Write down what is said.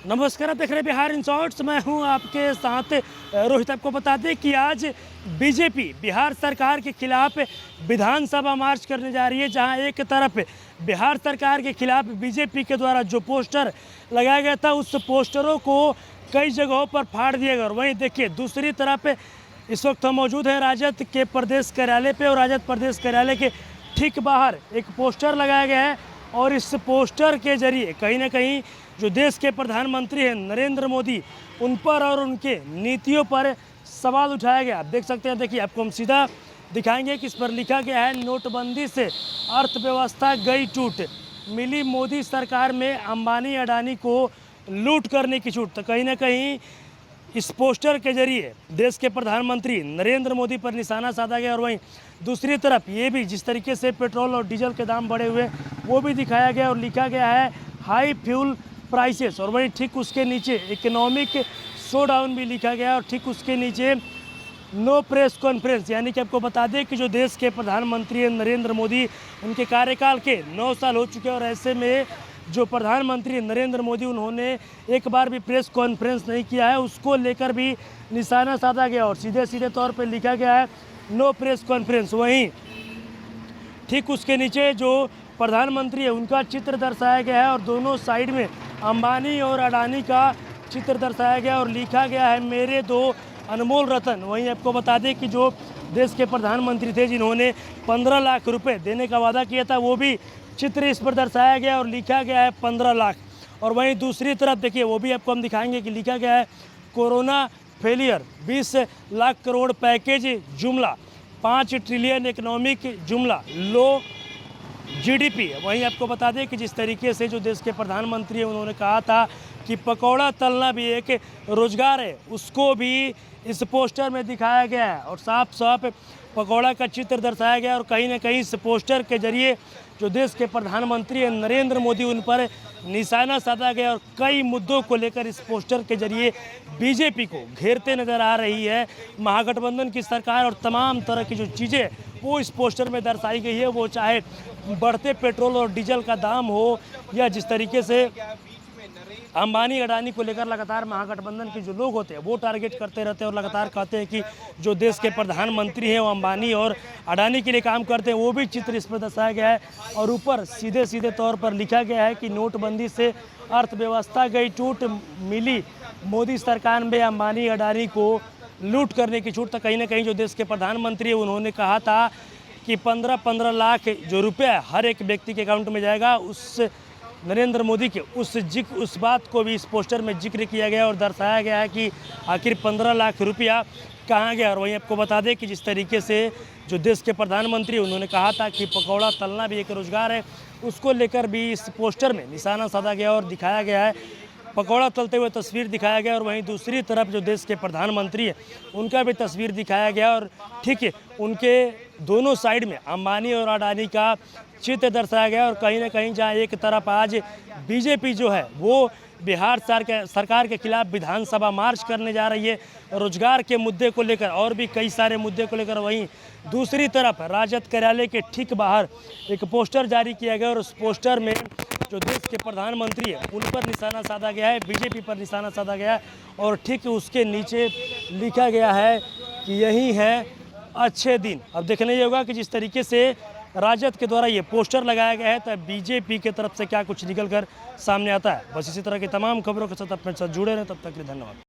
नमस्कार, आप देख रहे हैं बिहार इन शॉर्ट्स। मैं हूं आपके साथ रोहित। आपको बता दें कि आज बीजेपी बिहार सरकार के खिलाफ विधानसभा मार्च करने जा रही है, जहां एक तरफ बिहार सरकार के खिलाफ बीजेपी के द्वारा जो पोस्टर लगाया गया था उस पोस्टरों को कई जगहों पर फाड़ दिया गया। और वहीं देखिए दूसरी तरफ इस वक्त हम मौजूद हैं राजद के प्रदेश कार्यालय पे, और राजद प्रदेश कार्यालय के ठीक बाहर एक पोस्टर लगाया गया है और इस पोस्टर के जरिए कहीं ना कहीं जो देश के प्रधानमंत्री हैं नरेंद्र मोदी, उन पर और उनके नीतियों पर सवाल उठाया गया। आप देख सकते हैं, देखिए आपको हम सीधा दिखाएंगे कि इस पर लिखा गया है, नोटबंदी से अर्थव्यवस्था गई टूट, मिली मोदी सरकार में अंबानी अडानी को लूट करने की छूट। तो कहीं ना कहीं इस पोस्टर के जरिए देश के प्रधानमंत्री नरेंद्र मोदी पर निशाना साधा गया। और वहीं दूसरी तरफ ये भी जिस तरीके से पेट्रोल और डीजल के दाम बढ़े हुए वो भी दिखाया गया और लिखा गया है हाई फ्यूल प्राइसेस। और वहीं ठीक उसके नीचे इकोनॉमिक शोडाउन भी लिखा गया है और ठीक उसके नीचे नो प्रेस कॉन्फ्रेंस। यानी कि आपको बता दें कि जो देश के प्रधानमंत्री हैं नरेंद्र मोदी, उनके कार्यकाल के 9 साल हो चुके हैं और ऐसे में जो प्रधानमंत्री नरेंद्र मोदी, उन्होंने एक बार भी प्रेस कॉन्फ्रेंस नहीं किया है, उसको लेकर भी निशाना साधा गया और सीधे सीधे तौर पर लिखा गया है नो प्रेस कॉन्फ्रेंस। वहीं ठीक उसके नीचे जो प्रधानमंत्री है उनका चित्र दर्शाया गया है और दोनों साइड में अंबानी और अडानी का चित्र दर्शाया गया और लिखा गया है मेरे दो अनमोल रतन। वहीं आपको बता दें कि जो देश के प्रधानमंत्री थे जिन्होंने 15 लाख रुपए देने का वादा किया था, वो भी चित्र इस पर दर्शाया गया और लिखा गया है 15 लाख। और वहीं दूसरी तरफ देखिए वो भी आपको हम दिखाएंगे कि लिखा गया है corona failure, 20 lakh crore package जुमला, 5 ट्रिलियन इकोनॉमिक जुमला, लो जीडीपी। वहीं आपको बता दें कि जिस तरीके से जो देश के प्रधानमंत्री हैं उन्होंने कहा था कि पकौड़ा तलना भी एक रोजगार है, उसको भी इस पोस्टर में दिखाया गया है और साफ साफ पकौड़ा का चित्र दर्शाया गया। और कहीं ना कहीं इस पोस्टर के जरिए जो देश के प्रधानमंत्री हैं नरेंद्र मोदी, उन पर निशाना साधा गया और कई मुद्दों को लेकर इस पोस्टर के जरिए बीजेपी को घेरते नजर आ रही है महागठबंधन की सरकार। और तमाम तरह की जो चीज़ें वो इस पोस्टर में दर्शाई गई है, वो चाहे बढ़ते पेट्रोल और डीजल का दाम हो या जिस तरीके से अंबानी अडानी को लेकर लगातार महागठबंधन के जो लोग होते हैं वो टारगेट करते रहते हैं और लगातार कहते हैं कि जो देश के प्रधानमंत्री हैं वो अंबानी और अडानी के लिए काम करते हैं, वो भी चित्र इस पर दर्शाया गया है। और ऊपर सीधे सीधे तौर पर लिखा गया है कि नोटबंदी से अर्थव्यवस्था गई टूट, मिली मोदी सरकार में अंबानी अडानी को लूट करने की छूट। तो कहीं ना कहीं जो देश के प्रधानमंत्री हैं उन्होंने कहा था कि 15-15 लाख जो रुपया हर एक व्यक्ति के अकाउंट में जाएगा, उस नरेंद्र मोदी के उस बात को भी इस पोस्टर में जिक्र किया गया और दर्शाया गया है कि आखिर 15 लाख रुपया कहाँ गया। और वहीं आपको बता दें कि जिस तरीके से जो देश के प्रधानमंत्री उन्होंने कहा था कि पकौड़ा तलना भी एक रोजगार है, उसको लेकर भी इस पोस्टर में निशाना साधा गया और दिखाया गया है, पकौड़ा तलते हुए तस्वीर दिखाया गया। और वहीं दूसरी तरफ जो देश के प्रधानमंत्री हैं उनका भी तस्वीर दिखाया गया और ठीक है उनके दोनों साइड में अंबानी और अडानी का चित्र दर्शाया गया। और कहीं ना कहीं जहां एक तरफ आज बीजेपी जो है वो बिहार सरकार के खिलाफ विधानसभा मार्च करने जा रही है रोजगार के मुद्दे को लेकर और भी कई सारे मुद्दे को लेकर, वहीं दूसरी तरफ राजद कार्यालय के ठीक बाहर एक पोस्टर जारी किया गया और उस पोस्टर में जो देश के प्रधानमंत्री है उन पर निशाना साधा गया है, बीजेपी पर निशाना साधा गया है और ठीक उसके नीचे लिखा गया है कि यही है अच्छे दिन। अब देखना ये होगा कि जिस तरीके से राजद के द्वारा ये पोस्टर लगाया गया है तब बीजेपी की तरफ से क्या कुछ निकल कर सामने आता है। बस इसी तरह की तमाम खबरों के साथ अपने साथ जुड़े रहें, तब तक के लिए धन्यवाद।